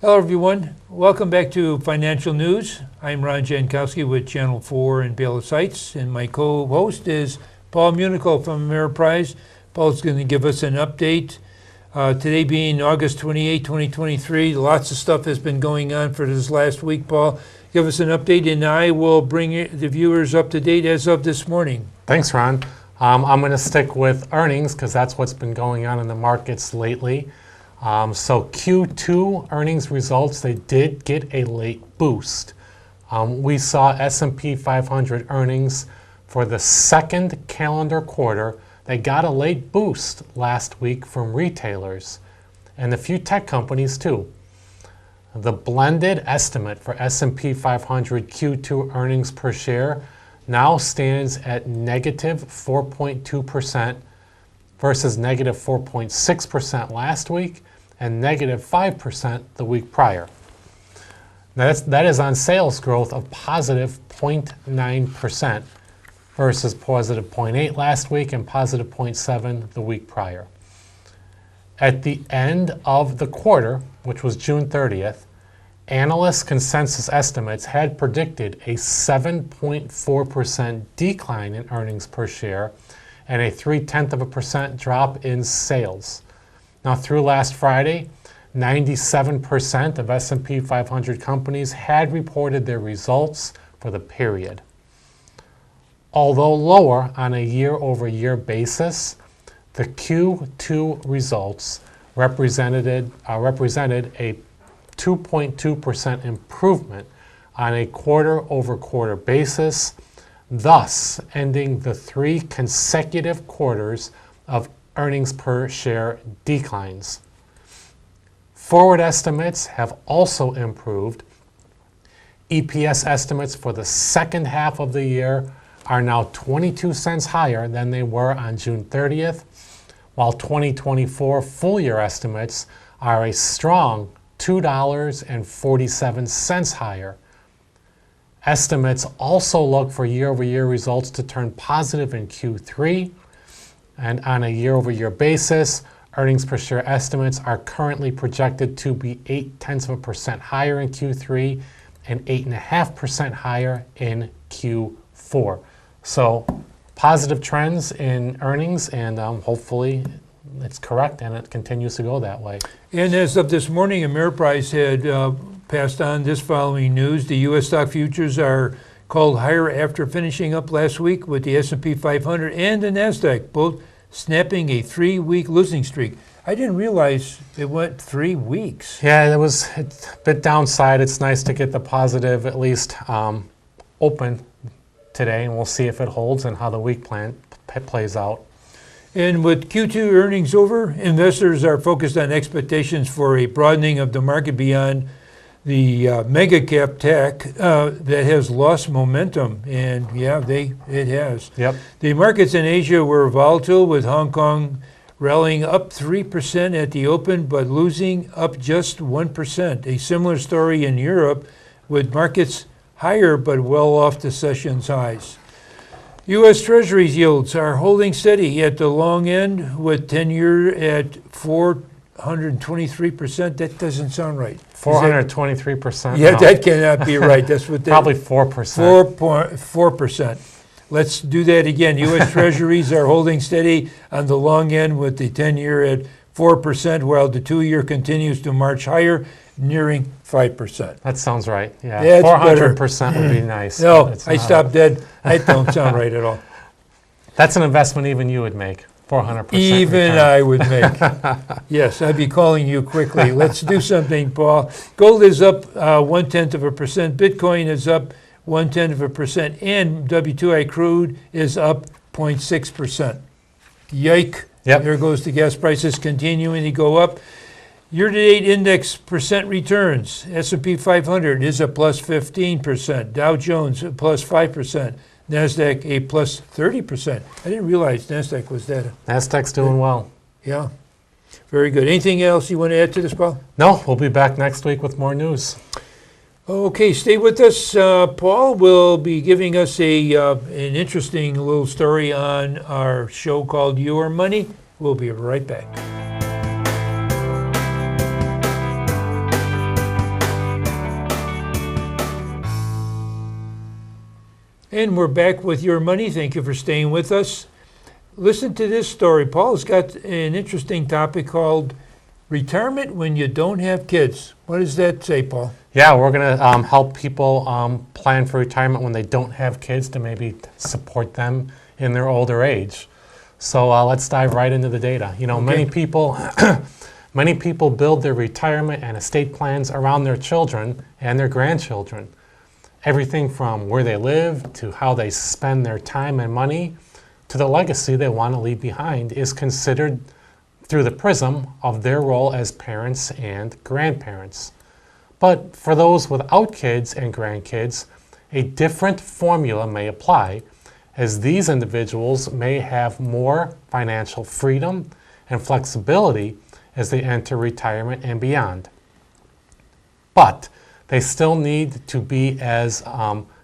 Hello, everyone. Welcome back to Financial News. I'm Ron Jankowski with Channel 4 and Bayless Heights, and my co-host is Paul Munico from Ameriprise. Paul's going to give us an update. Today being August 28, 2023, lots of stuff has been going on for this last week. Paul, give us an update, and I will bring the viewers up to date as of this morning. Thanks, Ron. I'm going to stick with earnings because that's what's been going on in the markets lately. So Q2 earnings results, they did get a late boost. We saw S&P 500 earnings for the second calendar quarter. They got a late boost last week from retailers and a few tech companies too. The blended estimate for S&P 500 Q2 earnings per share now stands at negative 4.2% versus negative 4.6% last week and negative 5% the week prior. That is on sales growth of positive 0.9% versus positive 0.8 last week and positive 0.7 the week prior. At the end of the quarter, which was June 30th, analyst consensus estimates had predicted a 7.4% decline in earnings per share and a 0.3% drop in sales. Now, through last Friday, 97% of S&P 500 companies had reported their results for the period. Although lower on a year-over-year basis, the Q2 results represented a 2.2% improvement on a quarter-over-quarter basis, thus ending the 3 consecutive quarters of earnings per share declines. Forward estimates have also improved. EPS estimates for the second half of the year are now 22 cents higher than they were on June 30th, while 2024 full year estimates are a strong $2.47 higher. Estimates also look for year-over-year results to turn positive in Q3. And on a year-over-year basis, earnings per share estimates are currently projected to be 0.8% higher in Q3 and 8.5% higher in Q4. So positive trends in earnings, and hopefully it's correct and it continues to go that way. And as of this morning, Ameriprise had passed on this following news. The U.S. stock futures are called higher after finishing up last week with the S&P 500 and the NASDAQ both snapping a 3-week losing streak. I didn't realize it went 3 weeks. Yeah, it's a bit downside. It's nice to get the positive at least open today, and we'll see if it holds and how the week plan plays out. And with Q2 earnings over, investors are focused on expectations for a broadening of the market beyond the mega cap tech that has lost momentum, and it has. Yep. The markets in Asia were volatile, with Hong Kong rallying up 3% at the open, but losing up just 1%. A similar story in Europe, with markets higher but well off the session's highs. U.S. Treasuries yields are holding steady at the long end, with 10-year at 423%. That doesn't sound right. 423%? Yeah, no. That cannot be right. That's what probably 4%. 4%. Let's do that again. U.S. Treasuries are holding steady on the long end, with the 10-year at 4%, while the 2-year continues to march higher, nearing 5%. That sounds right. Yeah, that's 400% would be nice. No, I stopped dead. That don't sound right at all. That's an investment even you would make. 400%. Even return. I would make. Yes, I'd be calling you quickly. Let's do something, Paul. Gold is up 0.1%. Bitcoin is up 0.1%, and WTI crude is up 0.6%. Yike! Yep. There goes the gas prices continuing to go up. Year-to-date index percent returns. S&P 500 is a plus 15%. Dow Jones a plus 5%. NASDAQ a plus 30%. I didn't realize NASDAQ was that. NASDAQ's doing well. Yeah. Very good. Anything else you want to add to this, Paul? No, we'll be back next week with more news. Okay, stay with us. Paul will be giving us an interesting little story on our show called Your Money. We'll be right back. And we're back with Your Money. Thank you for staying with us. Listen to this story. Paul's got an interesting topic called retirement when you don't have kids. What does that say, Paul? Yeah, we're going to help people plan for retirement when they don't have kids to maybe support them in their older age. So let's dive right into the data. You know, Okay. many people build their retirement and estate plans around their children and their grandchildren. Everything from where they live to how they spend their time and money to the legacy they want to leave behind is considered through the prism of their role as parents and grandparents. But for those without kids and grandkids, a different formula may apply, as these individuals may have more financial freedom and flexibility as they enter retirement and beyond. But they still need to be as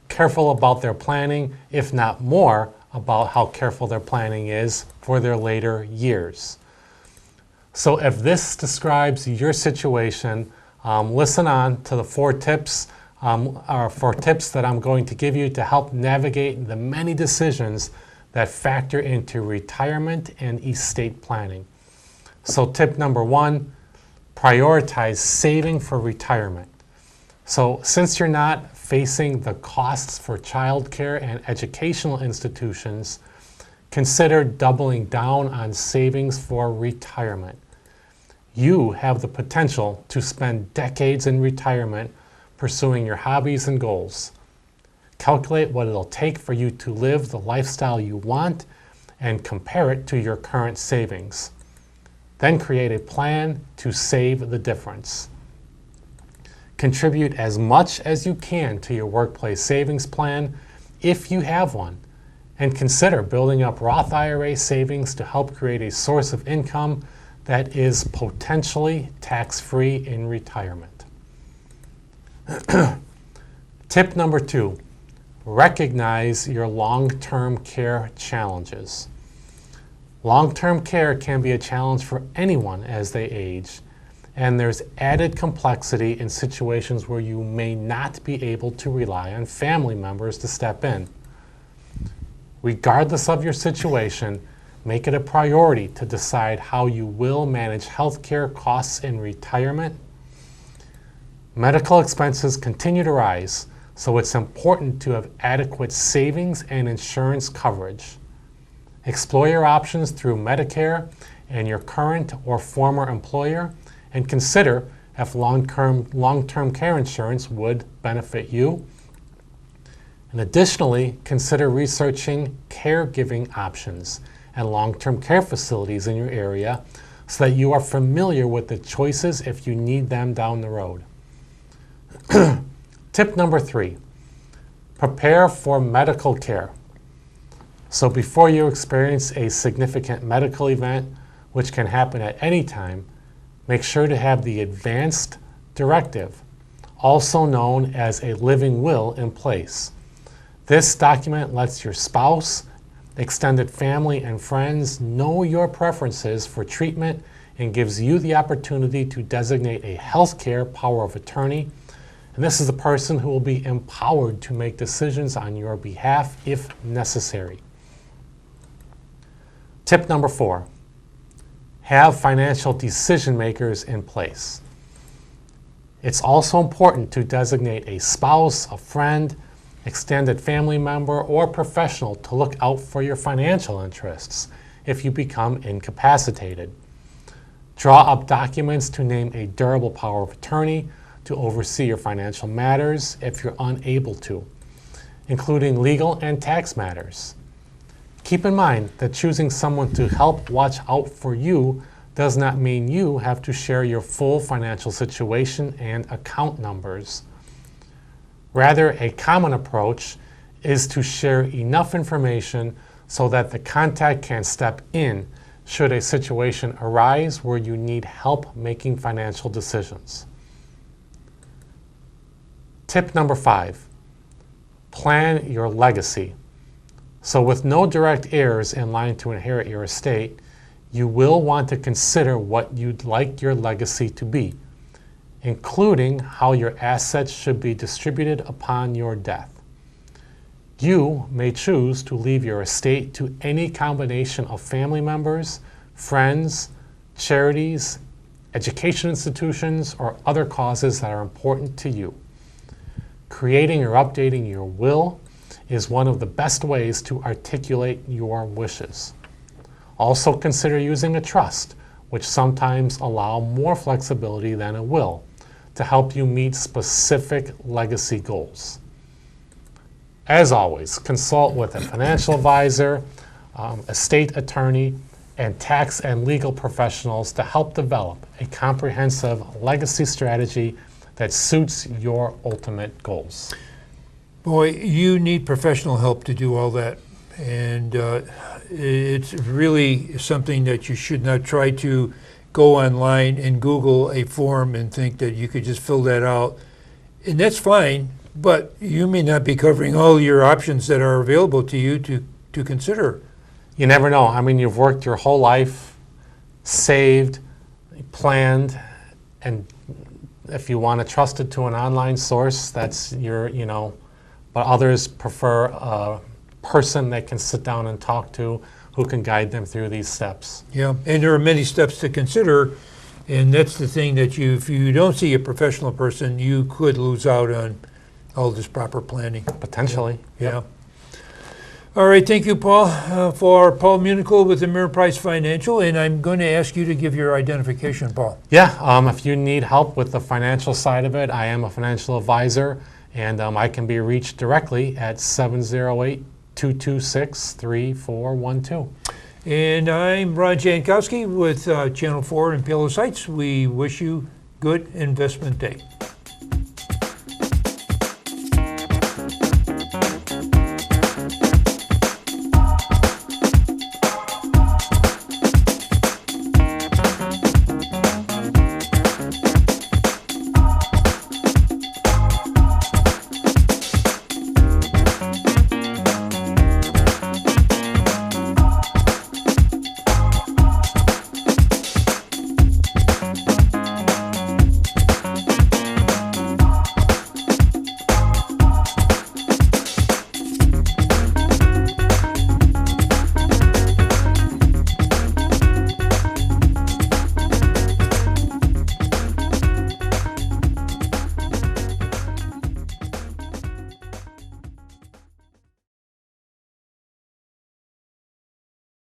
careful about their planning, if not more, about how careful their planning is for their later years. So if this describes your situation, listen on to the four tips that I'm going to give you to help navigate the many decisions that factor into retirement and estate planning. So tip number one, prioritize saving for retirement. So since you're not facing the costs for childcare and educational institutions, consider doubling down on savings for retirement. You have the potential to spend decades in retirement pursuing your hobbies and goals. Calculate what it'll take for you to live the lifestyle you want and compare it to your current savings. Then create a plan to save the difference. Contribute as much as you can to your workplace savings plan if you have one, and consider building up Roth IRA savings to help create a source of income that is potentially tax-free in retirement. Tip number two, recognize your long-term care challenges. Long-term care can be a challenge for anyone as they age, and there's added complexity in situations where you may not be able to rely on family members to step in. Regardless of your situation, make it a priority to decide how you will manage healthcare costs in retirement. Medical expenses continue to rise, so it's important to have adequate savings and insurance coverage. Explore your options through Medicare and your current or former employer, and consider if long-term care insurance would benefit you. And additionally, consider researching caregiving options and long-term care facilities in your area so that you are familiar with the choices if you need them down the road. Tip number three, prepare for medical care. So before you experience a significant medical event, which can happen at any time, make sure to have the advanced directive, also known as a living will, in place. This document lets your spouse, extended family, and friends know your preferences for treatment and gives you the opportunity to designate a healthcare power of attorney. And this is the person who will be empowered to make decisions on your behalf if necessary. Tip number four, have financial decision makers in place. It's also important to designate a spouse, a friend, extended family member, or professional to look out for your financial interests if you become incapacitated. Draw up documents to name a durable power of attorney to oversee your financial matters if you're unable to, including legal and tax matters. Keep in mind that choosing someone to help watch out for you does not mean you have to share your full financial situation and account numbers. Rather, a common approach is to share enough information so that the contact can step in should a situation arise where you need help making financial decisions. Tip number five, plan your legacy. So with no direct heirs in line to inherit your estate, you will want to consider what you'd like your legacy to be, including how your assets should be distributed upon your death. You may choose to leave your estate to any combination of family members, friends, charities, education institutions, or other causes that are important to you. Creating or updating your will is one of the best ways to articulate your wishes. Also consider using a trust, which sometimes allow more flexibility than a will, to help you meet specific legacy goals. As always, consult with a financial advisor, estate attorney, and tax and legal professionals to help develop a comprehensive legacy strategy that suits your ultimate goals. Boy, you need professional help to do all that. And it's really something that you should not try to go online and Google a form and think that you could just fill that out. And that's fine, but you may not be covering all your options that are available to you to consider. You never know. I mean, you've worked your whole life, saved, planned, and if you want to trust it to an online source, that's your, but others prefer a person they can sit down and talk to who can guide them through these steps. Yeah, and there are many steps to consider, and that's the thing that if you don't see a professional person, you could lose out on all this proper planning. Potentially. Yeah. All right, thank you, Paul, for Paul Municle with Ameriprise Financial, and I'm going to ask you to give your identification, Paul. Yeah, if you need help with the financial side of it, I am a financial advisor, and I can be reached directly at 708-226-3412. And I'm Ron Jankowski with Channel 4 and Palo Sites. We wish you good investment day.